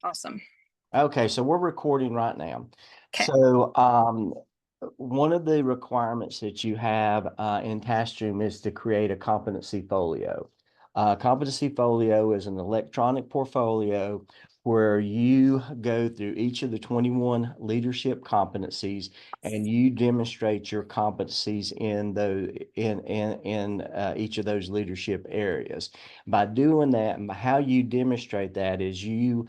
Awesome. Okay, so we're recording right now. Okay. So one of the requirements that you have in Taskstream is to create a competency folio. Competency folio is an electronic portfolio where you go through each of the 21 leadership competencies and you demonstrate your competencies in each of those leadership areas. By doing that, and how you demonstrate that is you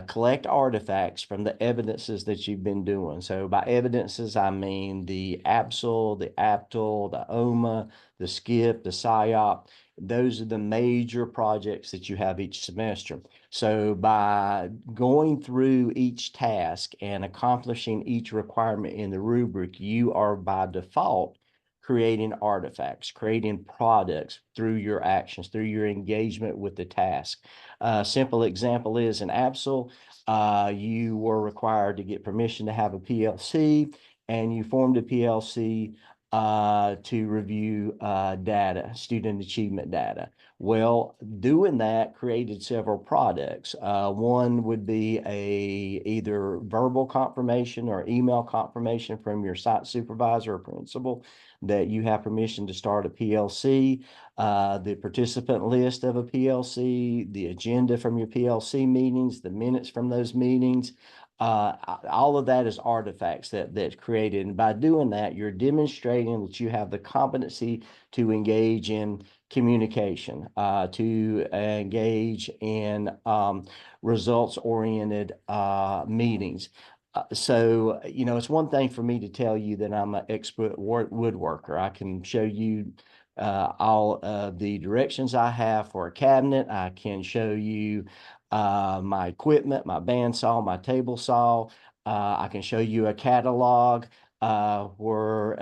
collect artifacts from the evidences that you've been doing. So by evidences, I mean the ABSL, the APTL, the OMA, the SKIP, the PSYOP. Those are the major projects that you have each semester. So by going through each task and accomplishing each requirement in the rubric, you are by default creating artifacts, creating products through your actions, through your engagement with the task. A simple example is in ABSL, you were required to get permission to have a PLC, and you formed a PLC to review data, student achievement data. Well, doing that created several products. One would be either verbal confirmation or email confirmation from your site supervisor or principal that you have permission to start a PLC, the participant list of a PLC, the agenda from your PLC meetings, the minutes from those meetings. All of that is artifacts that's created. And by doing that, you're demonstrating that you have the competency to engage in communication, to engage in results-oriented meetings. So, it's one thing for me to tell you that I'm an expert woodworker. I can show you all of the directions I have for a cabinet. I can show you my equipment, my bandsaw, my table saw. I can show you a catalog where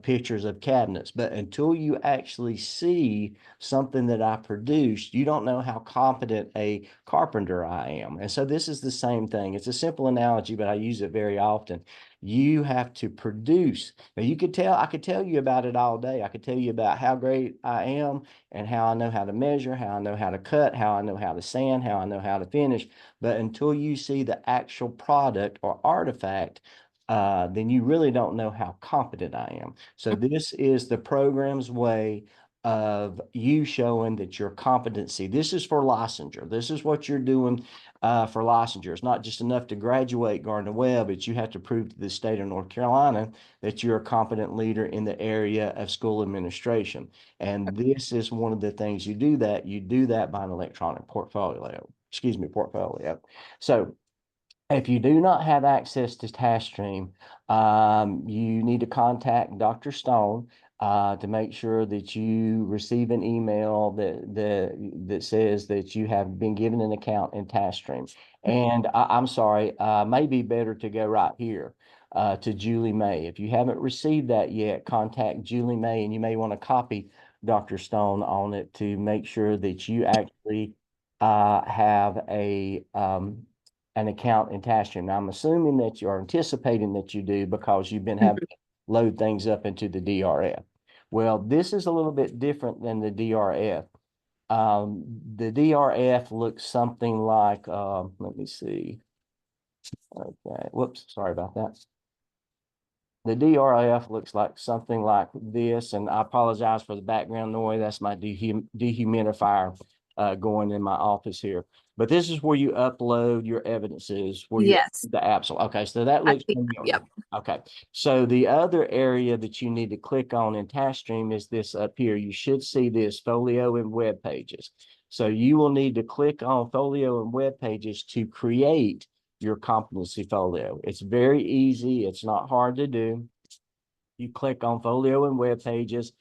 pictures of cabinets. But until you actually see something that I produced, you don't know how competent a carpenter I am. And so this is the same thing. It's a simple analogy, but I use it very often. You have to produce. Now I could tell you about it all day. I could tell you about how great I am and how I know how to measure, how I know how to cut, how I know how to sand, how I know how to finish. But until you see the actual product or artifact, then you really don't know how competent I am. So this is the program's way of you showing that your competency. This is for licensure. This is what you're doing for licensure. It's not just enough to graduate Gardner-Webb, but you have to prove to the state of North Carolina that you're a competent leader in the area of school administration. And this is one of the things you do that. You do that by an electronic portfolio. So if you do not have access to Taskstream, you need to contact Dr. Stone to make sure that you receive an email that says that you have been given an account in Taskstream. And I'm sorry, maybe better to go right here to Julie May. If you haven't received that yet, contact Julie May, and you may want to copy Dr. Stone on it to make sure that you actually have an account in Taskstream. Now, I'm assuming that you're anticipating that you do because you've been having to load things up into the DRF. Well, this is a little bit different than the DRF. The DRF looks something like, let me see. Okay, whoops, sorry about that. The DRF looks like something like this, and I apologize for the background noise. That's my dehumidifier going in my office here. But this is where you upload your evidences, where you Yes. the ABSL. Okay, so that I looks see. familiar. Yep. Okay, so the other area that you need to click on in Taskstream is this up here. You should see this folio and web pages. So you will need to click on folio and web pages to create your competency folio. It's very easy. It's not hard to do. You click on folio and web pages.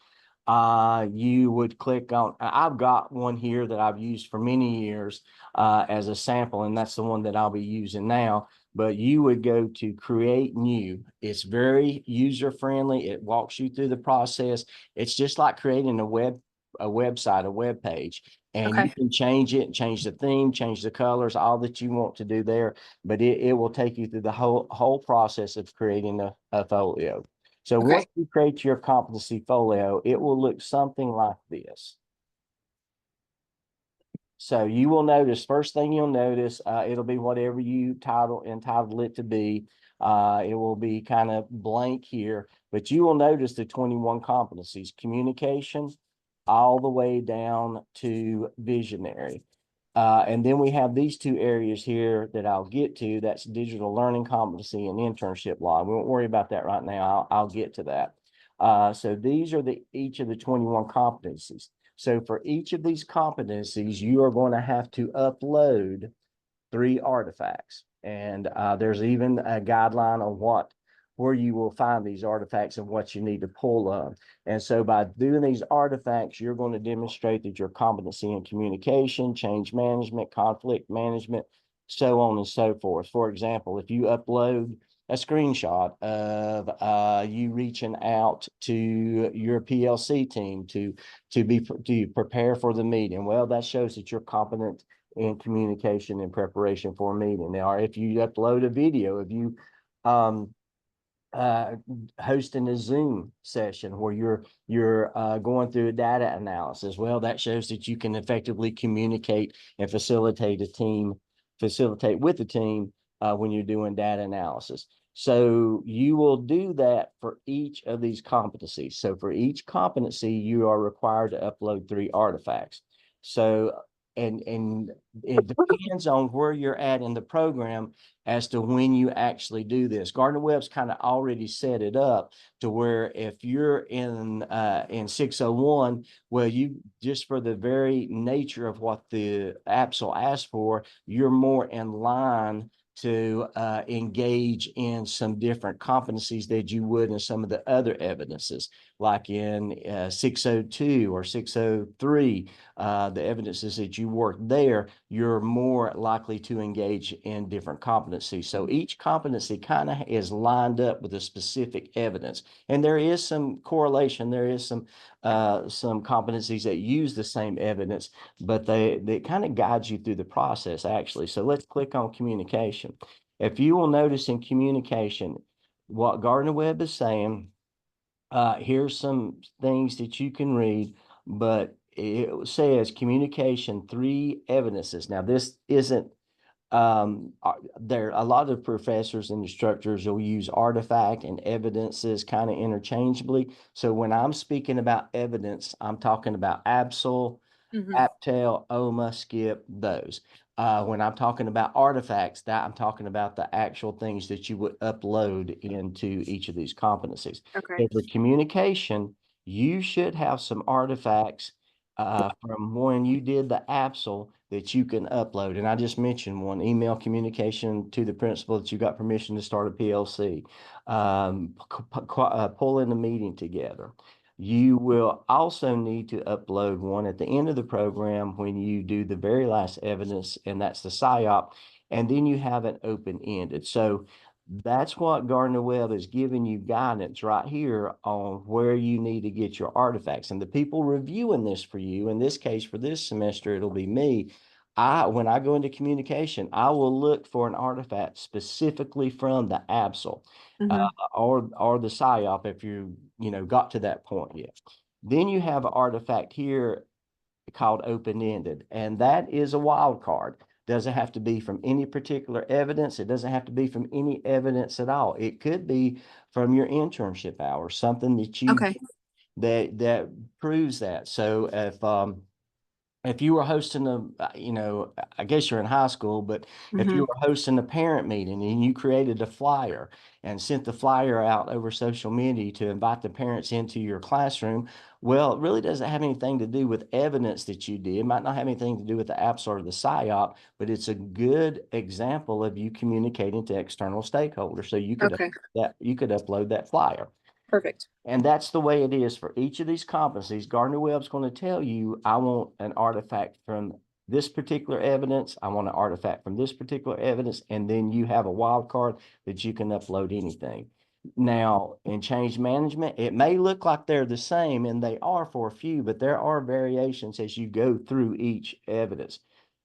You would click on, I've got one here that I've used for many years as a sample, and that's the one that I'll be using now. But you would go to create new. It's very user friendly. It walks you through the process. It's just like creating a website, a web page. And you Okay. can change it, change the theme, change the colors, all that you want to do there. But it will take you through the whole process of creating a folio. So Okay. once you create your competency folio, it will look something like this. So you will notice, first thing you'll notice, it'll be whatever you entitled it to be. It will be kind of blank here, but you will notice the 21 competencies: communication, all the way down to visionary. And then we have these two areas here that I'll get to. That's digital learning competency and internship law. We won't worry about that right now. I'll get to that. So these are each of the 21 competencies. So for each of these competencies, you are going to have to upload 3 artifacts. And there's even a guideline on where you will find these artifacts and what you need to pull up. And so by doing these artifacts, you're going to demonstrate that your competency in communication, change management, conflict management, so on and so forth. For example, if you upload a screenshot of you reaching out to your PLC team to prepare for the meeting, well, that shows that you're competent in communication and preparation for a meeting. Now, if you upload a video of you um, uh, hosting a Zoom session where you're going through a data analysis, well, that shows that you can effectively communicate and facilitate with the team when you're doing data analysis. So you will do that for each of these competencies. So for each competency, you are required to upload 3 artifacts. So and it depends on where you're at in the program as to when you actually do this. Gardner-Webb's kind of already set it up to where if you're in 601, well, you just for the very nature of what the APSL asks for, you're more in line to engage in some different competencies that you would in some of the other evidences, like in 602 or 603, the evidences that you work there, you're more likely to engage in different competencies. So each competency kind of is lined up with a specific evidence. And there is some correlation. There is some competencies that use the same evidence, but they kind of guide you through the process, actually. So let's click on communication. If you will notice in communication, what Gardner-Webb is saying, here's some things that you can read, but it says communication, 3 evidences. Now, this isn't there. A lot of professors and instructors will use artifact and evidences kind of interchangeably. So when I'm speaking about evidence, I'm talking about ABSL, APTEL, OMA, SKIP, those. When I'm talking about artifacts, that I'm talking about the actual things that you would upload into each of these competencies. Okay. So for communication, you should have some artifacts from when you did the APSL that you can upload. And I just mentioned one: email communication to the principal that you got permission to start a PLC, pulling the meeting together. You will also need to upload one at the end of the program when you do the very last evidence, and that's the PSYOP, and then you have it open-ended. So that's what Gardner-Webb is giving you guidance right here on where you need to get your artifacts. And the people reviewing this for you, in this case, for this semester, it'll be me. When I go into communication, I will look for an artifact specifically from the ABSL or the PSYOP if got to that point yet. Then you have an artifact here called open-ended, and that is a wild card. Doesn't have to be from any particular evidence. It doesn't have to be from any evidence at all. It could be from your internship hours, something that you Okay. that proves that. So if you were hosting I guess you're in high school, but if you were hosting a parent meeting and you created a flyer and sent the flyer out over social media to invite the parents into your classroom, well, it really doesn't have anything to do with evidence that you did. It might not have anything to do with the apps or the PSYOP, but it's a good example of you communicating to external stakeholders. So Okay. you could upload that flyer. Perfect. And that's the way it is for each of these competencies. Gardner-Webb's going to tell you, I want an artifact from this particular evidence. I want an artifact from this particular evidence. And then you have a wild card that you can upload anything. Now, in change management, it may look like they're the same, and they are for a few, but there are variations as you go through each evidence.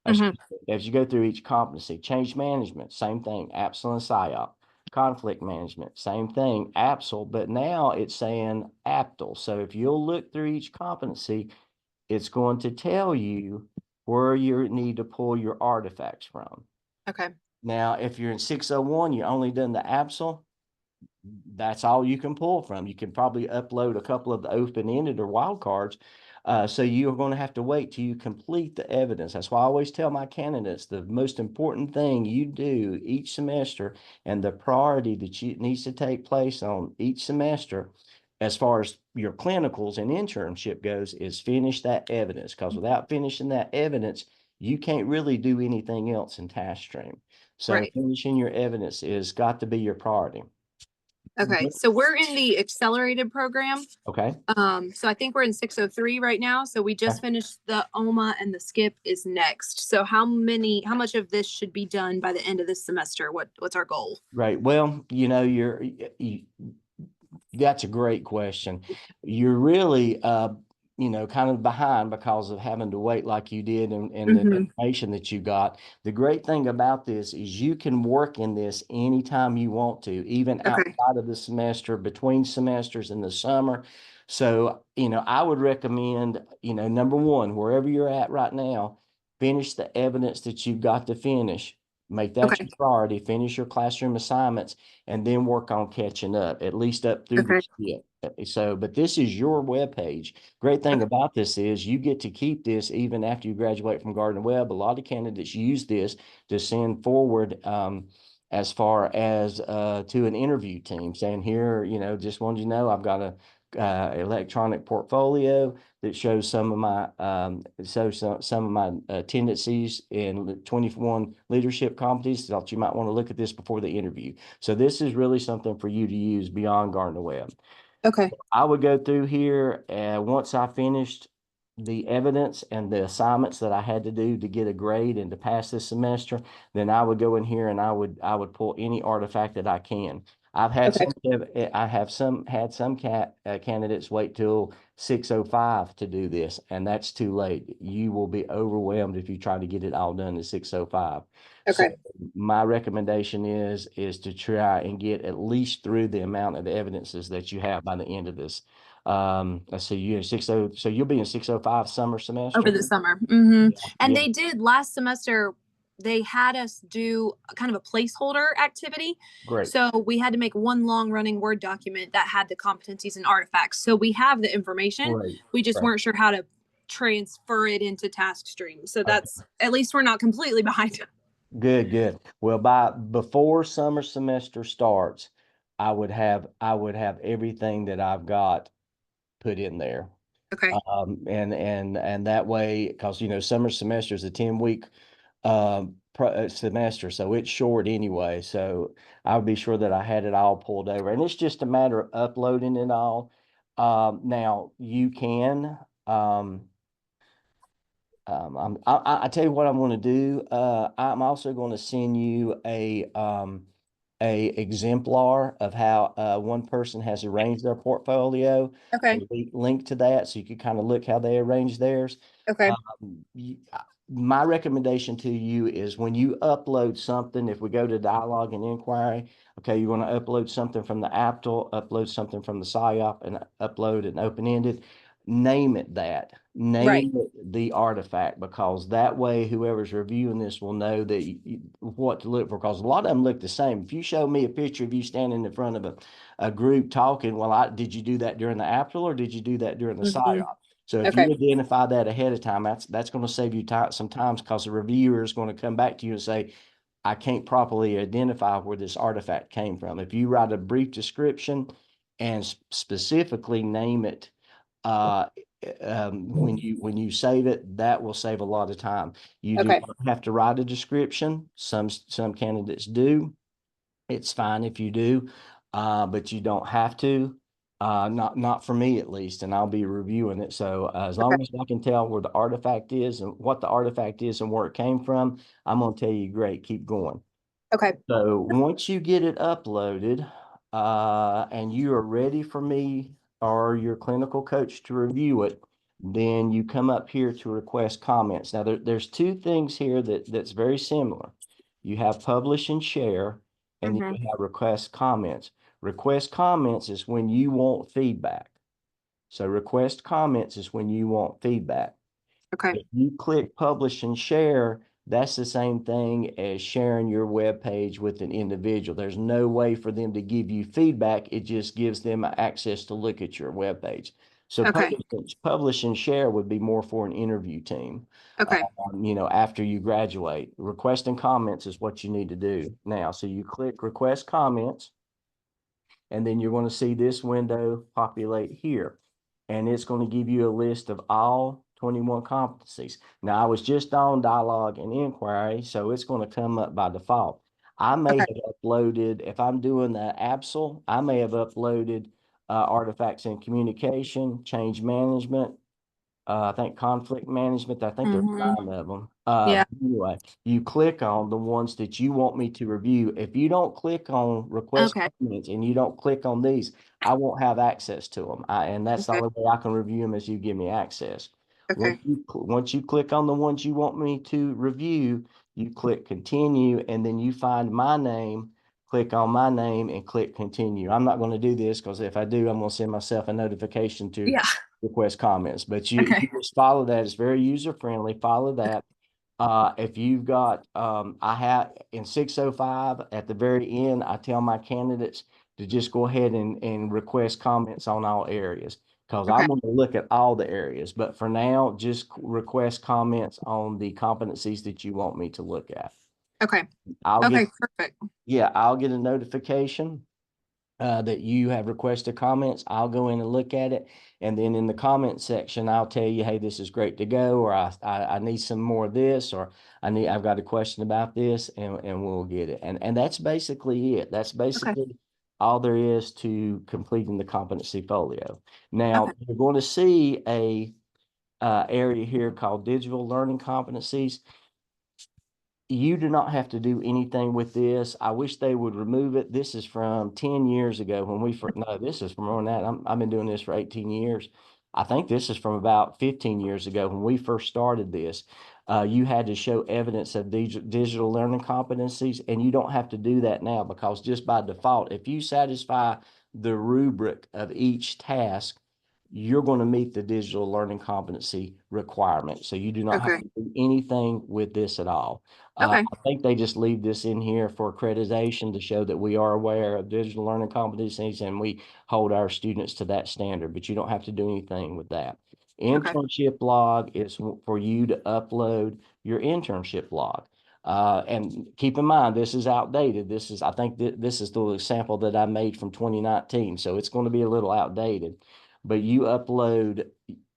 As you go through each competency. Change management, same thing, APSL and PSYOP. Conflict management, same thing, APSL, but now it's saying APTL. So if you'll look through each competency, it's going to tell you where you need to pull your artifacts from. Okay. Now, if you're in 601, you only done the APSL, that's all you can pull from. You can probably upload a couple of the open-ended or wild cards. So you're going to have to wait till you complete the evidence. That's why I always tell my candidates the most important thing you do each semester and the priority that needs to take place on each semester as far as your clinicals and internship goes is finish that evidence, because without finishing that evidence, you can't really do anything else in Taskstream. So Right. finishing your evidence is got to be your priority. Okay. So we're in the accelerated program. Okay. So I think we're in 603 right now. So we just finished the OMA and the skip is next. So how much of this should be done by the end of this semester? What's our goal? Right. Well, that's a great question. You're really, kind of behind because of having to wait like you did and the Mm-hmm. information that you got. The great thing about this is you can work in this anytime you want to, even Okay. outside of the semester, between semesters in the summer. So, I would recommend, number one, wherever you're at right now, finish the evidence that you've got to finish. Make that Okay. your priority. Finish your classroom assignments and then work on catching up, at least up through the Okay. skip. So, but this is your web page. Great thing Okay. about this is you get to keep this even after you graduate from Gardner Webb. A lot of candidates use this to send forward as far as to an interview team saying, here, just wanted you to know I've got a electronic portfolio that shows some of my some of my tendencies in 21 leadership competencies. Thought you might want to look at this before the interview. So this is really something for you to use beyond Gardner Webb. Okay. I would go through here and once I finished the evidence and the assignments that I had to do to get a grade and to pass this semester, then I would go in here and I would pull any artifact that I can. I've had Okay. some I have some had some candidates wait till 6:05 to do this, and that's too late. You will be overwhelmed if you try to get it all done at 6:05. So Okay. my recommendation is to try and get at least through the amount of evidences that you have by the end of this. Let's see, you're in 60, so you'll be in 605 summer Over semester. the summer. Mm-hmm. Yeah, And yeah, they did last semester, they had us do kind of a placeholder activity. great, So we had to make one long running Word document that had the competencies and artifacts. So we have the information. great, We just great. weren't sure how to transfer it into Taskstream. So Okay. that's at least we're not completely behind. Good, good. Well, by before summer semester starts, I would have everything that I've got put in there. Okay. And that way, because summer semester is a 10-week semester, so it's short anyway. So I'll be sure that I had it all pulled over, and it's just a matter of uploading it all. Now you can. I tell you what I'm going to do. I'm also going to send you a exemplar of how one person has arranged their portfolio. Okay. Link to that so you can kind of look how they arrange theirs. Okay. My recommendation to you is when you upload something, if we go to dialogue and inquiry, okay, you want to upload something from the APTL, upload something from the PSYOP, and upload an open-ended, name it that. Right. Name it the artifact, because that way whoever's reviewing this will know that what to look for, because a lot of them look the same. If you show me a picture of you standing in front of a group talking, well, did you do that during the APTL or did you do that during the Mm-hmm. PSYOP? So if Okay. you identify that ahead of time, that's going to save you time sometimes, because the reviewer is going to come back to you and say, I can't properly identify where this artifact came from. If you write a brief description and specifically name it, uh, when you save it, that will save a lot of time. You do Okay. not have to write a description. Some candidates do. It's fine if you do, but you don't have to. Not for me at least, and I'll be reviewing it. So as Okay. long as I can tell where the artifact is and what the artifact is and where it came from, I'm gonna tell you, great, keep going. Okay. So once you get it uploaded, and you are ready for me or your clinical coach to review it, then you come up here to request comments. Now there's two things here that's very similar. You have publish and share, and then Mm-hmm. you have request comments. Request comments is when you want feedback. So request comments is when you want feedback. Okay. If you click publish and share, that's the same thing as sharing your web page with an individual. There's no way for them to give you feedback. It just gives them access to look at your web page. So Okay. publish and share would be more for an interview team. Okay. After you graduate, requesting comments is what you need to do now. So you click request comments, and then you're going to see this window populate here. And it's going to give you a list of all 21 competencies. Now, I was just on dialogue and inquiry, so it's going to come up by default. I may Okay. have uploaded, if I'm doing the APSL, I may have uploaded artifacts in communication, change management, I think conflict management. I think there's Hmm. 9 of them. Yeah. Anyway, you click on the ones that you want me to review. If you don't click on request Okay. comments and you don't click on these, I won't have access to them. And that's the Okay. only way I can review them is you give me access. Okay. Once you click on the ones you want me to review, you click continue, and then you find my name, click on my name, and click continue. I'm not going to do this because if I do, I'm going to send myself a notification to Yeah. request comments, but you Okay. just follow that. It's very user friendly. Follow that. If you've got, I have in 605 at the very end, I tell my candidates to just go ahead and request comments on all areas because I'm Okay. going to look at all the areas. But for now, just request comments on the competencies that you want me to look at. Okay. I'll get, Okay. Perfect. yeah, I'll get a notification that you have requested comments. I'll go in and look at it. And then in the comment section, I'll tell you, hey, this is great to go, or I need some more of this, or I've got a question about this, and we'll get it. And that's basically it. That's Okay. basically all there is to completing the competency folio. Okay. Now, you're going to see a area here called digital learning competencies. You do not have to do anything with this. I wish they would remove it. This is from 10 years ago when we first, no, this is from more than that. I've been doing this for 18 years. I think this is from about 15 years ago when we first started this. You had to show evidence of digital learning competencies, and you don't have to do that now because just by default, if you satisfy the rubric of each task, you're going to meet the digital learning competency requirement. So you do not have Okay. to do anything with this at all. Okay. I think they just leave this in here for accreditation to show that we are aware of digital learning competencies and we hold our students to that standard, but you don't have to do anything with that. Okay. Internship log is for you to upload your internship log. And keep in mind, this is outdated. I think this is the sample that I made from 2019. So it's going to be a little outdated, but you upload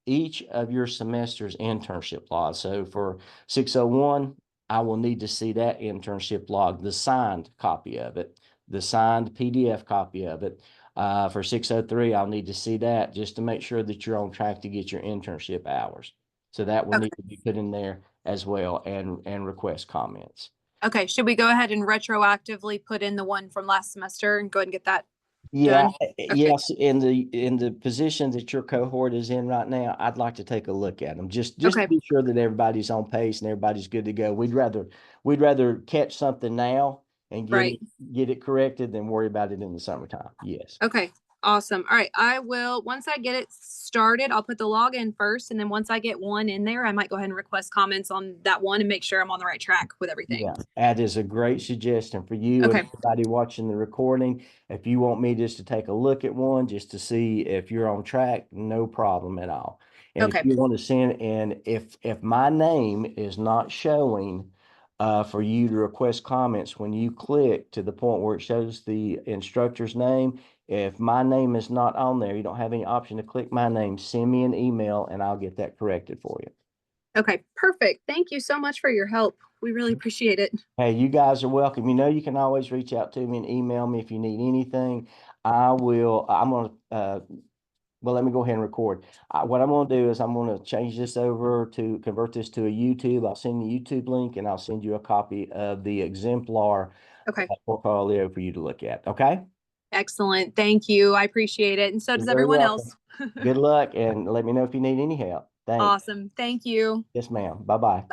each of your semester's internship log. So for 601, I will need to see that internship log, the signed copy of it, the signed PDF copy of it. For 603, I'll need to see that just to make sure that you're on track to get your internship hours. So that will need Okay. to be put in there as well and request comments. Okay. Should we go ahead and retroactively put in the one from last semester and go ahead and get that Yeah, done? Okay. yes, in the position that your cohort is in right now, I'd like to take a look at them just to Okay. be sure that everybody's on pace and everybody's good to go. We'd rather catch something now and Right. get it corrected than worry about it in the summertime. Yes. Okay. Awesome. All right. I will, once I get it started, I'll put the login first. And then once I get one in there, I might go ahead and request comments on that one and make sure I'm on the right track with everything. Yeah, that is a great suggestion for you and Okay. everybody watching the recording. If you want me just to take a look at one, just to see if you're on track, no problem at all. And if Okay. you want to send, and if my name is not showing for you to request comments, when you click to the point where it shows the instructor's name, if my name is not on there, you don't have any option to click my name, send me an email and I'll get that corrected for you. Okay. Perfect. Thank you so much for your help. We really appreciate it. Hey, you guys are welcome. You can always reach out to me and email me if you need anything. I'm going to, well, let me go ahead and record. What I'm going to do is I'm going to change this over to convert this to a YouTube. I'll send you a YouTube link and I'll send you a copy of the exemplar Okay. portfolio for you to look at. Okay? Excellent. Thank you. I appreciate it. And so You're does very everyone welcome. else. Good luck and let me know if you need any help. Thanks. Awesome. Thank you. Yes, ma'am. Bye-bye.